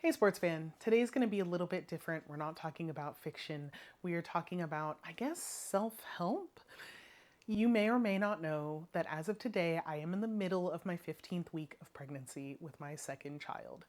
Hey, sports fan. Today's going to be a little bit different. We're not talking about fiction. We are talking about, I guess, self help. You may or may not know that as of today, I am in the middle of my 15th week of pregnancy with my second child.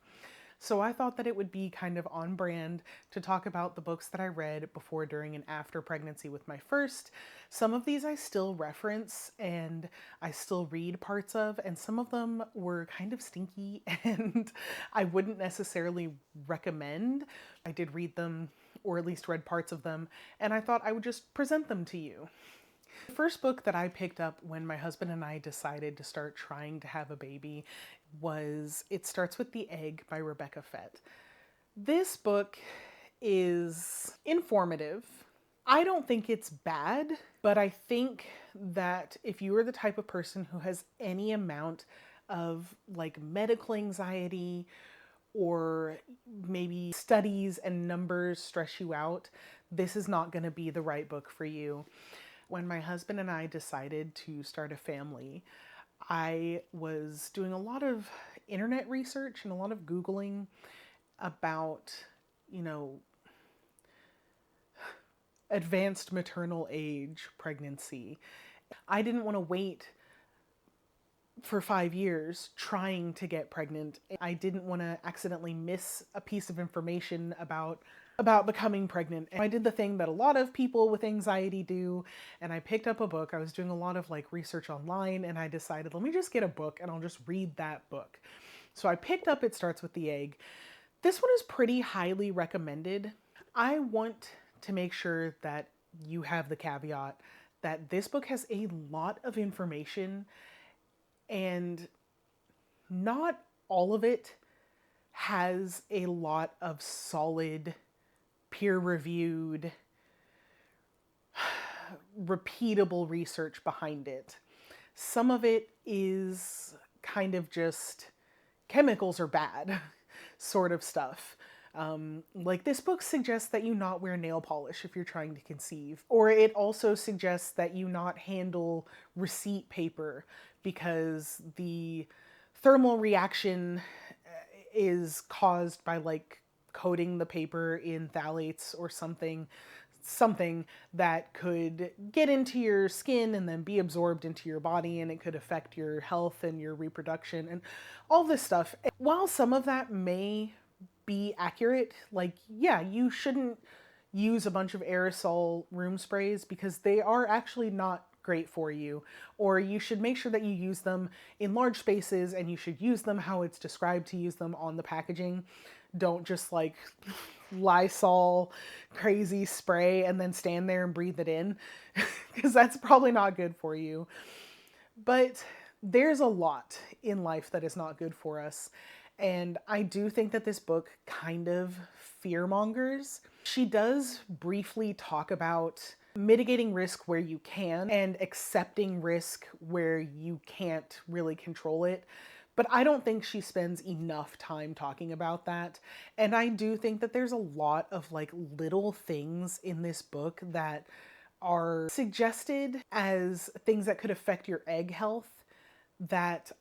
So I thought that it would be kind of on brand to talk about the books that I read before, during, and after pregnancy with my first. Some of these I still reference and I still read parts of, and some of them were kind of stinky and I wouldn't necessarily recommend. I did read them, or at least read parts of them, and I thought I would just present them to you. The first book that I picked up when my husband and I decided to start trying to have a baby was It Starts with the Egg by Rebecca Fett. This book is informative. I don't think it's bad, but I think that if you are the type of person who has any amount of like medical anxiety, or maybe studies and numbers stress you out, this is not going to be the right book for you. When my husband and I decided to start a family, I was doing a lot of internet research and a lot of Googling about, you know, advanced maternal age pregnancy. I didn't want to wait for 5 years trying to get pregnant. I didn't want to accidentally miss a piece of information about becoming pregnant. And I did the thing that a lot of people with anxiety do, and I picked up a book. I was doing a lot of like research online, and I decided, let me just get a book and I'll just read that book. So I picked up It Starts with the Egg. This one is pretty highly recommended. I want to make sure that you have the caveat that this book has a lot of information, and not all of it has a lot of solid, peer-reviewed, repeatable research behind it. Some of it is kind of just chemicals are bad sort of stuff. Like this book suggests that you not wear nail polish if you're trying to conceive, or it also suggests that you not handle receipt paper because the thermal reaction is caused by like coating the paper in phthalates or something that could get into your skin and then be absorbed into your body, and it could affect your health and your reproduction and all this stuff. While some of that may be accurate, like, yeah, you shouldn't use a bunch of aerosol room sprays because they are actually not great for you, or you should make sure that you use them in large spaces and you should use them how it's described to use them on the packaging. Don't just like Lysol crazy spray and then stand there and breathe it in because that's probably not good for you. But there's a lot in life that is not good for us. And I do think that this book kind of fearmongers. She does briefly talk about mitigating risk where you can and accepting risk where you can't really control it. But I don't think she spends enough time talking about that. And I do think that there's a lot of like little things in this book that are suggested as things that could affect your egg health that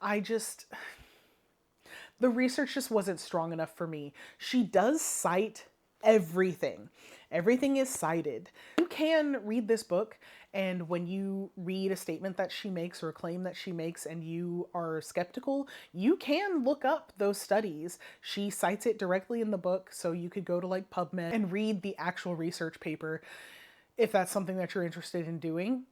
the research just wasn't strong enough for me. She does cite everything. Everything is cited. You can read this book, and when you read a statement that she makes or a claim that she makes and you are skeptical, you can look up those studies. She cites it directly in the book, so you could go to like PubMed and read the actual research paper if that's something that you're interested in doing.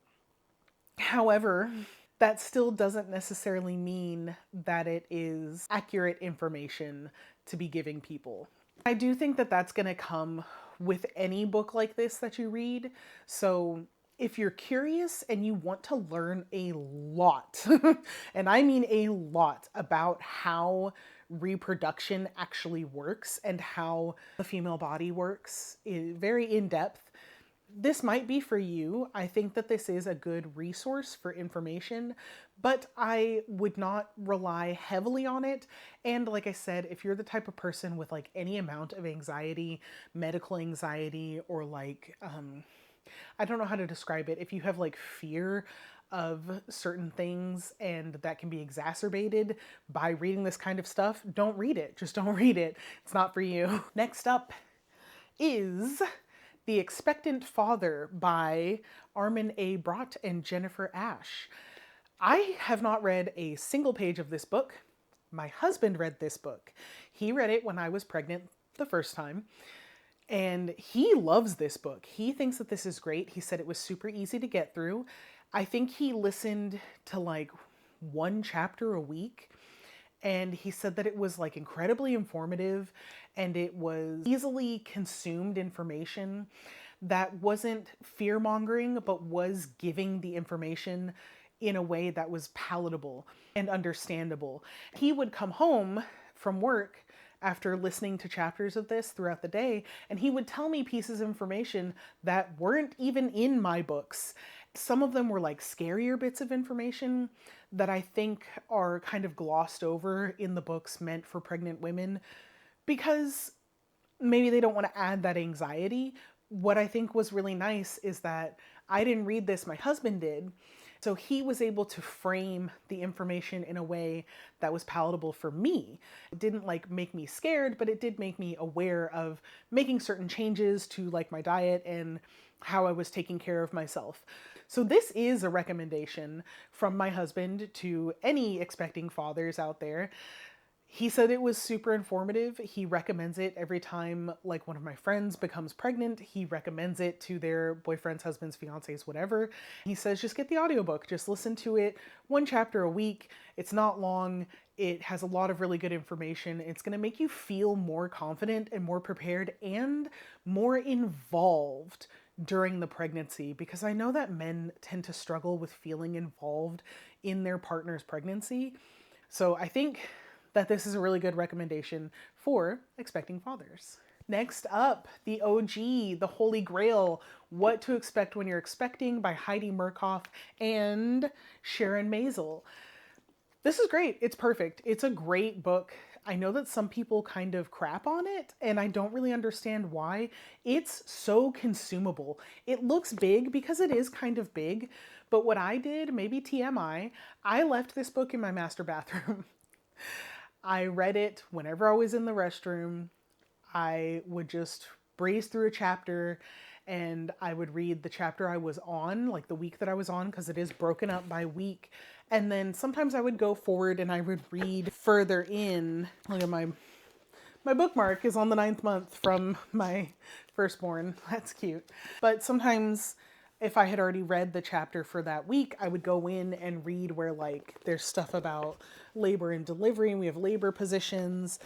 However, that still doesn't necessarily mean that it is accurate information to be giving people. I do think that that's going to come with any book like this that you read. So if you're curious and you want to learn a lot, and I mean a lot, about how reproduction actually works and how the female body works, very in depth, this might be for you. I think that this is a good resource for information, but I would not rely heavily on it. And like I said, if you're the type of person with like any amount of anxiety, medical anxiety, or like, I don't know how to describe it. If you have like fear of certain things, and that can be exacerbated by reading this kind of stuff, don't read it. Just don't read it. It's not for you. Next up is The Expectant Father by Armin A. Brott and Jennifer Ash. I have not read a single page of this book. My husband read this book. He read it when I was pregnant the first time, and he loves this book. He thinks that this is great. He said it was super easy to get through. I think he listened to like one chapter a week, and he said that it was like incredibly informative, and it was easily consumed information that wasn't fear-mongering, but was giving the information in a way that was palatable and understandable. He would come home from work after listening to chapters of this throughout the day, and he would tell me pieces of information that weren't even in my books. Some of them were like scarier bits of information that I think are kind of glossed over in the books meant for pregnant women because maybe they don't want to add that anxiety. What I think was really nice is that I didn't read this, my husband did. So he was able to frame the information in a way that was palatable for me. It didn't like make me scared, but it did make me aware of making certain changes to like my diet and how I was taking care of myself. So this is a recommendation from my husband to any expecting fathers out there. He said it was super informative. He recommends it every time like one of my friends becomes pregnant. He recommends it to their boyfriends, husbands, fiancés, whatever. He says just get the audiobook. Just listen to it one chapter a week. It's not long. It has a lot of really good information. It's going to make you feel more confident and more prepared and more involved during the pregnancy, because I know that men tend to struggle with feeling involved in their partner's pregnancy. So I think that this is a really good recommendation for expecting fathers. Next up, the OG, the Holy Grail, What to Expect When You're Expecting by Heidi Murkoff and Sharon Maisel. This is great. It's perfect. It's a great book. I know that some people kind of crap on it, and I don't really understand why. It's so consumable. It looks big because it is kind of big, but what I did, maybe TMI, I left this book in my master bathroom. I read it whenever I was in the restroom. I would just breeze through a chapter, and I would read the chapter I was on, like the week that I was on, because it is broken up by week. And then sometimes I would go forward and I would read further in. Look at my bookmark is on the 9th month from my firstborn. That's cute. But sometimes if I had already read the chapter for that week, I would go in and read where like there's stuff about labor and delivery, and we have labor positions,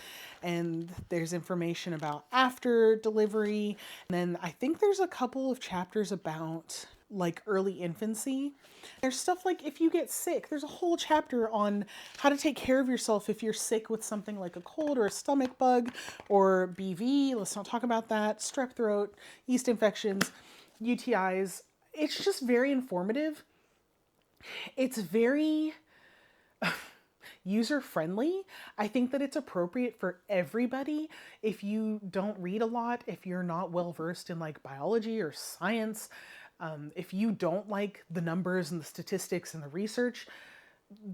and there's information about after delivery. And then I think there's a couple of chapters about like early infancy. There's stuff like if you get sick, there's a whole chapter on how to take care of yourself if you're sick with something like a cold or a stomach bug or BV. Let's not talk about that. Strep throat, yeast infections, UTIs. It's just very informative. It's very user-friendly. I think that it's appropriate for everybody. If you don't read a lot, if you're not well-versed in like biology or science, if you don't like the numbers and the statistics and the research,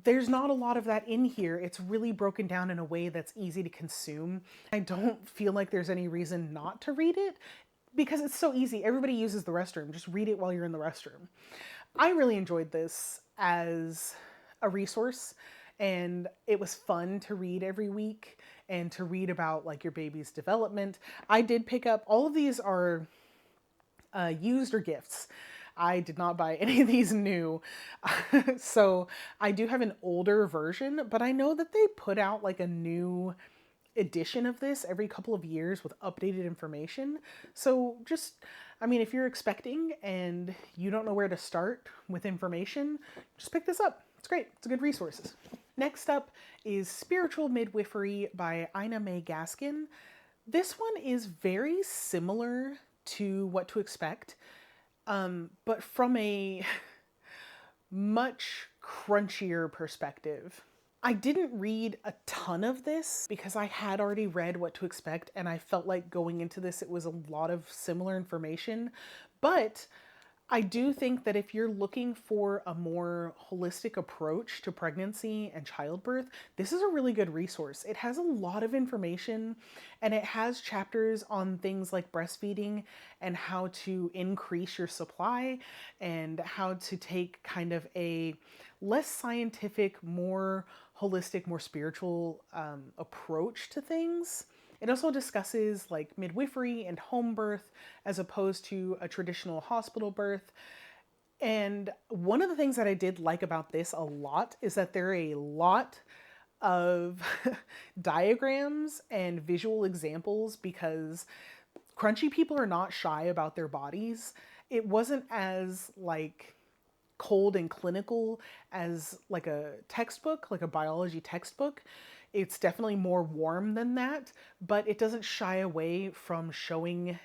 there's not a lot of that in here. It's really broken down in a way that's easy to consume. I don't feel like there's any reason not to read it because it's so easy. Everybody uses the restroom. Just read it while you're in the restroom. I really enjoyed this as a resource, and it was fun to read every week and to read about like your baby's development. I did pick up, all of these are used or gifts. I did not buy any of these new. So I do have an older version, but I know that they put out like a new edition of this every couple of years with updated information. So just, I mean, if you're expecting and you don't know where to start with information, just pick this up. It's great. It's a good resource. Next up is Spiritual Midwifery by Ina May Gaskin. This one is very similar to What to Expect, but from a much crunchier perspective. I didn't read a ton of this because I had already read What to Expect, and I felt like going into this it was a lot of similar information, but I do think that if you're looking for a more holistic approach to pregnancy and childbirth, this is a really good resource. It has a lot of information and it has chapters on things like breastfeeding and how to increase your supply and how to take kind of a less scientific, more holistic, more spiritual approach to things. It also discusses like midwifery and home birth as opposed to a traditional hospital birth. And one of the things that I did like about this a lot is that there are a lot of diagrams and visual examples because crunchy people are not shy about their bodies. It wasn't as like cold and clinical as like a textbook, like a biology textbook. It's definitely more warm than that, but it doesn't shy away from showing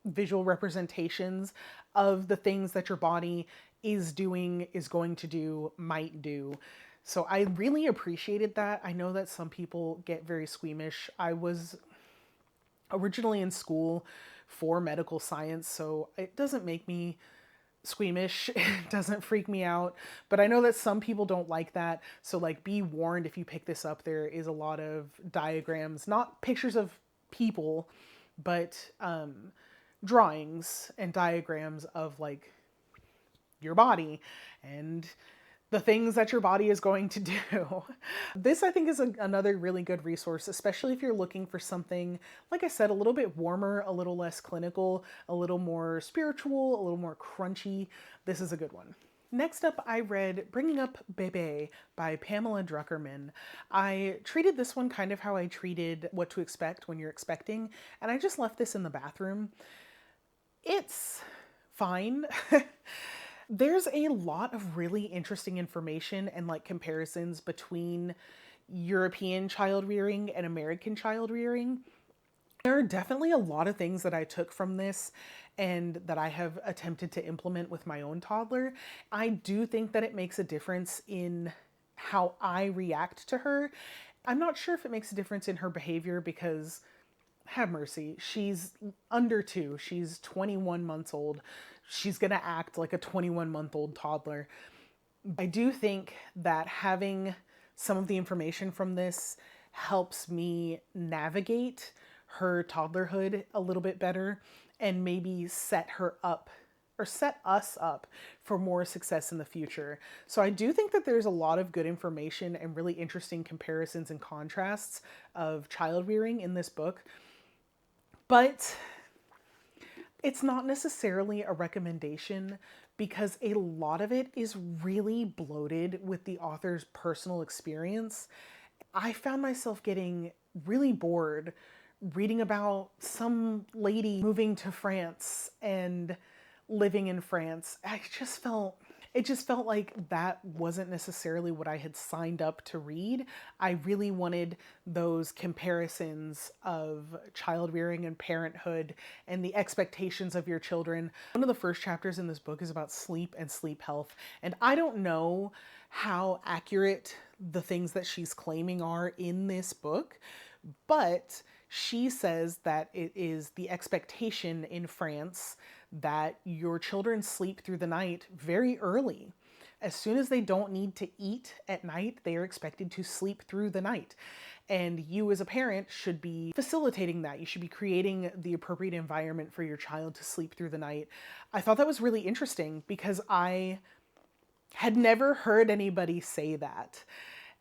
visual representations of the things that your body is doing, is going to do, might do. So I really appreciated that. I know that some people get very squeamish. I was originally in school for medical science, so it doesn't make me squeamish. It doesn't freak me out, but I know that some people don't like that. So like be warned if you pick this up, there is a lot of diagrams, not pictures of people, but drawings and diagrams of like your body and the things that your body is going to do. This, I think, is another really good resource, especially if you're looking for something, like I said, a little bit warmer, a little less clinical, a little more spiritual, a little more crunchy. This is a good one. Next up, I read Bringing Up Bebe by Pamela Druckerman. I treated this one kind of how I treated What to Expect When You're Expecting, and I just left this in the bathroom. It's fine. There's a lot of really interesting information and like comparisons between European child rearing and American child rearing. There are definitely a lot of things that I took from this and that I have attempted to implement with my own toddler. I do think that it makes a difference in how I react to her. I'm not sure if it makes a difference in her behavior because, have mercy, she's under 2. She's 21 months old. She's going to act like a 21-month-old toddler. I do think that having some of the information from this helps me navigate her toddlerhood a little bit better and maybe set her up or set us up for more success in the future. So I do think that there's a lot of good information and really interesting comparisons and contrasts of child rearing in this book. But it's not necessarily a recommendation because a lot of it is really bloated with the author's personal experience. I found myself getting really bored reading about some lady moving to France and living in France. It just felt like that wasn't necessarily what I had signed up to read. I really wanted those comparisons of child rearing and parenthood and the expectations of your children. One of the first chapters in this book is about sleep and sleep health. And I don't know how accurate the things that she's claiming are in this book, but she says that it is the expectation in France that your children sleep through the night very early. As soon as they don't need to eat at night, they are expected to sleep through the night. And you as a parent should be facilitating that. You should be creating the appropriate environment for your child to sleep through the night. I thought that was really interesting because I had never heard anybody say that.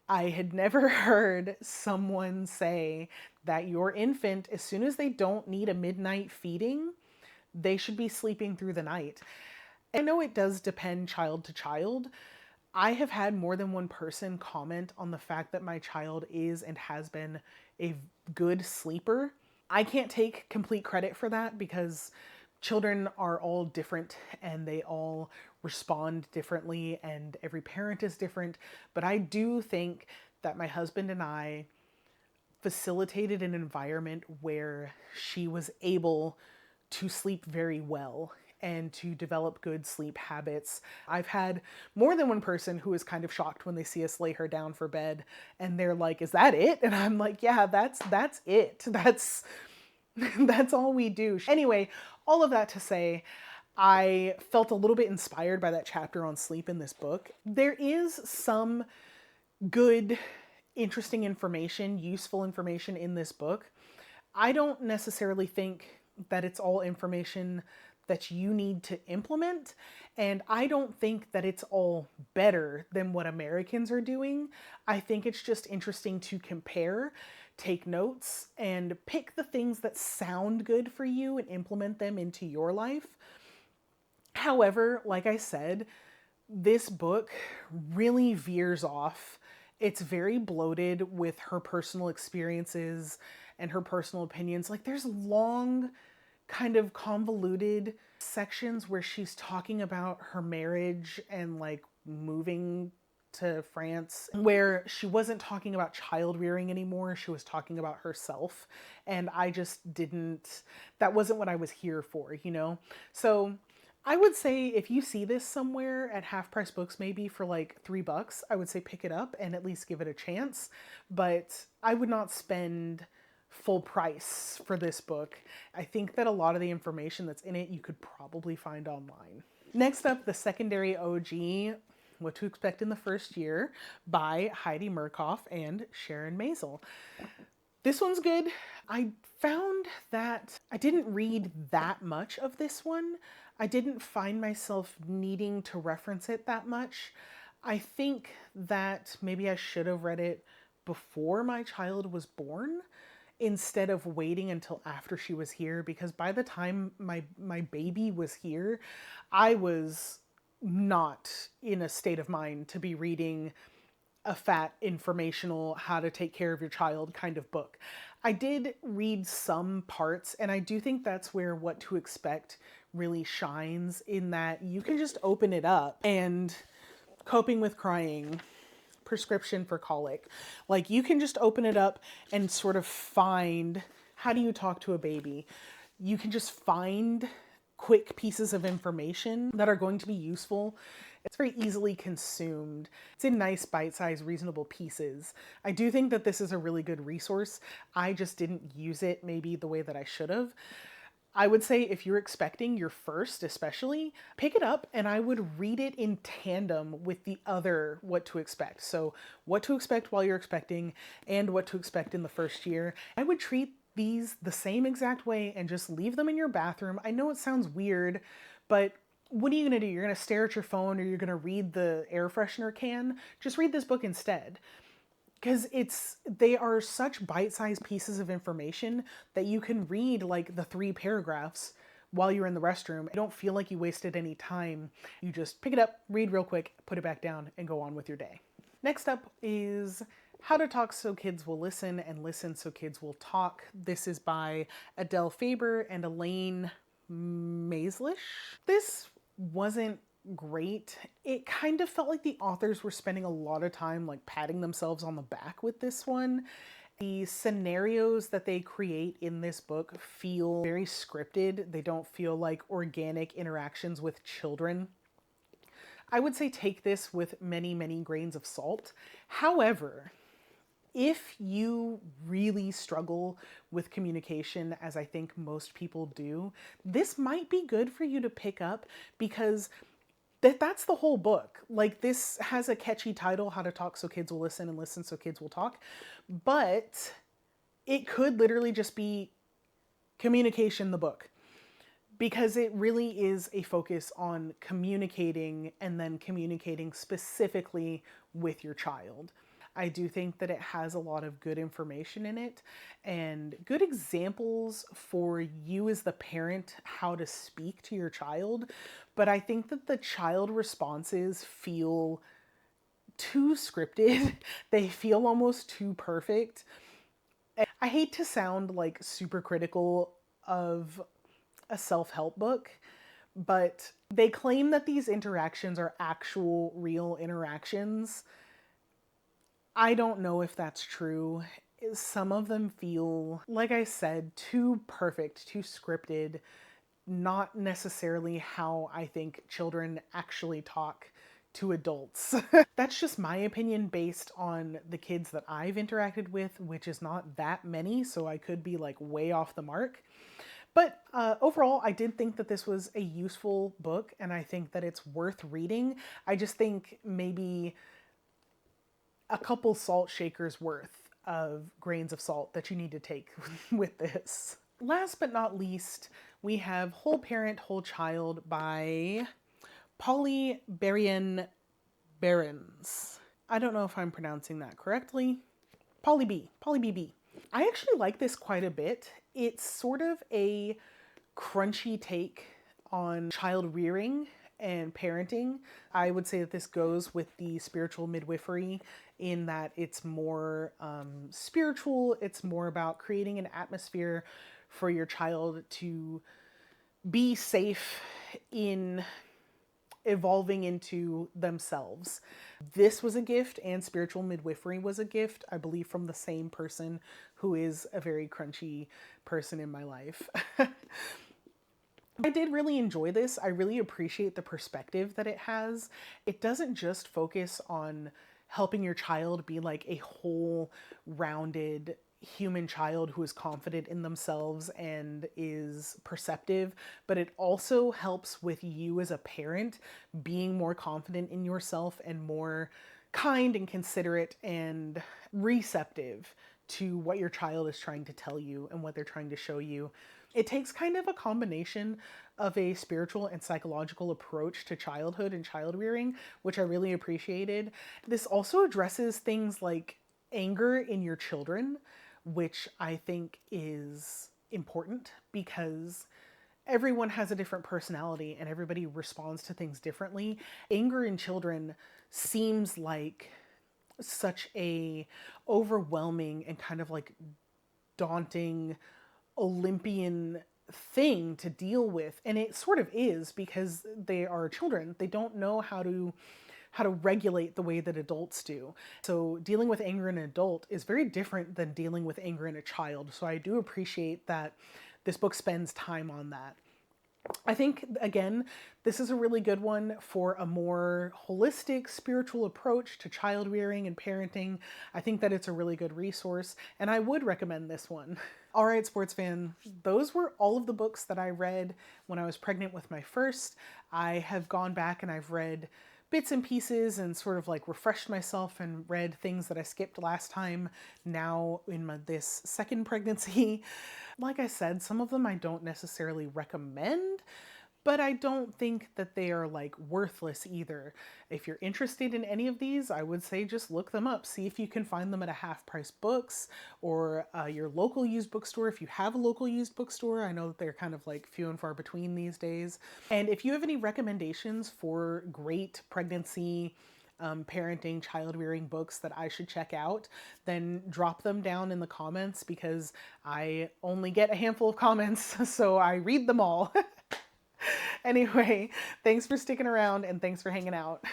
I had never heard someone say that your infant, as soon as they don't need a midnight feeding, they should be sleeping through the night. I know it does depend child to child. I have had more than one person comment on the fact that my child is and has been a good sleeper. I can't take complete credit for that because children are all different and they all respond differently and every parent is different. But I do think that my husband and I facilitated an environment where she was able to sleep very well and to develop good sleep habits. I've had more than one person who is kind of shocked when they see us lay her down for bed and they're like, "Is that it?" And I'm like, "Yeah, that's it. That's all we do." Anyway, all of that to say, I felt a little bit inspired by that chapter on sleep in this book. There is some good, interesting information, useful information in this book. I don't necessarily think that it's all information that you need to implement, and I don't think that it's all better than what Americans are doing. I think it's just interesting to compare, take notes, and pick the things that sound good for you and implement them into your life. However, like I said, this book really veers off. It's very bloated with her personal experiences and her personal opinions. Like, there's long, kind of convoluted sections where she's talking about her marriage and like moving to France, where she wasn't talking about child rearing anymore. She was talking about herself. And I just didn't, that wasn't what I was here for, you know? So I would say if you see this somewhere at Half Price Books, maybe for like $3, I would say pick it up and at least give it a chance. But I would not spend full price for this book. I think that a lot of the information that's in it you could probably find online. Next up, The Secondary OG, What to Expect in the First Year by Heidi Murkoff and Sharon Maisel. This one's good. I found that I didn't read that much of this one. I didn't find myself needing to reference it that much. I think that maybe I should have read it before my child was born instead of waiting until after she was here, because by the time my baby was here, I was not in a state of mind to be reading a fat, informational, how to take care of your child kind of book. I did read some parts, and I do think that's where What to Expect really shines, in that you can just open it up and Coping with Crying, Prescription for Colic. Like, you can just open it up and sort of find, how do you talk to a baby? You can just find quick pieces of information that are going to be useful. It's very easily consumed. It's in nice, bite-sized, reasonable pieces. I do think that this is a really good resource. I just didn't use it maybe the way that I should have. I would say if you're expecting your first, especially, pick it up and I would read it in tandem with the other What to Expect. So What to Expect While You're Expecting and What to Expect in the First Year. I would treat these the same exact way and just leave them in your bathroom. I know it sounds weird, but what are you going to do? You're going to stare at your phone, or you're going to read the air freshener can? Just read this book instead. Because they are such bite-sized pieces of information that you can read like the 3 paragraphs while you're in the restroom. I don't feel like you wasted any time. You just pick it up, read real quick, put it back down, and go on with your day. Next up is How to Talk So Kids Will Listen and Listen So Kids Will Talk. This is by Adele Faber and Elaine Maislish. This wasn't great. It kind of felt like the authors were spending a lot of time like patting themselves on the back with this one. The scenarios that they create in this book feel very scripted. They don't feel like organic interactions with children. I would say take this with many, many grains of salt. However, if you really struggle with communication, as I think most people do, this might be good for you to pick up, because that's the whole book. Like, this has a catchy title, How to Talk So Kids Will Listen and Listen So Kids Will Talk, but it could literally just be communication, the book, because it really is a focus on communicating, and then communicating specifically with your child. I do think that it has a lot of good information in it and good examples for you as the parent how to speak to your child. But I think that the child responses feel too scripted. They feel almost too perfect. And I hate to sound like super critical of a self-help book, but they claim that these interactions are actual real interactions. I don't know if that's true. Some of them feel, like I said, too perfect, too scripted, not necessarily how I think children actually talk to adults. That's just my opinion based on the kids that I've interacted with, which is not that many, so I could be like way off the mark. But overall, I did think that this was a useful book, and I think that it's worth reading. I just think maybe a couple salt shakers worth of grains of salt that you need to take with this. Last but not least, we have Whole Parent, Whole Child by Polly Berrien Behrens. I don't know if I'm pronouncing that correctly. Polly BB. I actually like this quite a bit. It's sort of a crunchy take on child rearing and parenting. I would say that this goes with the spiritual midwifery in that it's more spiritual. It's more about creating an atmosphere for your child to be safe in evolving into themselves. This was a gift, and spiritual midwifery was a gift, I believe, from the same person who is a very crunchy person in my life. I did really enjoy this. I really appreciate the perspective that it has. It doesn't just focus on helping your child be like a whole rounded human child who is confident in themselves and is perceptive, but it also helps with you as a parent being more confident in yourself and more kind and considerate and receptive to what your child is trying to tell you and what they're trying to show you. It takes kind of a combination of a spiritual and psychological approach to childhood and child rearing, which I really appreciated. This also addresses things like anger in your children, which I think is important because everyone has a different personality and everybody responds to things differently. Anger in children seems like such a overwhelming and kind of like daunting Olympian thing to deal with, and it sort of is because they are children. They don't know how to regulate the way that adults do. So dealing with anger in an adult is very different than dealing with anger in a child. So I do appreciate that this book spends time on that. I think, again, this is a really good one for a more holistic spiritual approach to child rearing and parenting. I think that it's a really good resource, and I would recommend this one. All right, sports fan, those were all of the books that I read when I was pregnant with my first. I have gone back and I've read bits and pieces and sort of like refreshed myself and read things that I skipped last time now in this second pregnancy. Like I said, some of them I don't necessarily recommend, but I don't think that they are like worthless either. If you're interested in any of these, I would say just look them up. See if you can find them at a Half Price Books or your local used bookstore. If you have a local used bookstore, I know that they're kind of like few and far between these days. And if you have any recommendations for great pregnancy, parenting, child rearing books that I should check out, then drop them down in the comments because I only get a handful of comments, so I read them all. Anyway, thanks for sticking around and thanks for hanging out.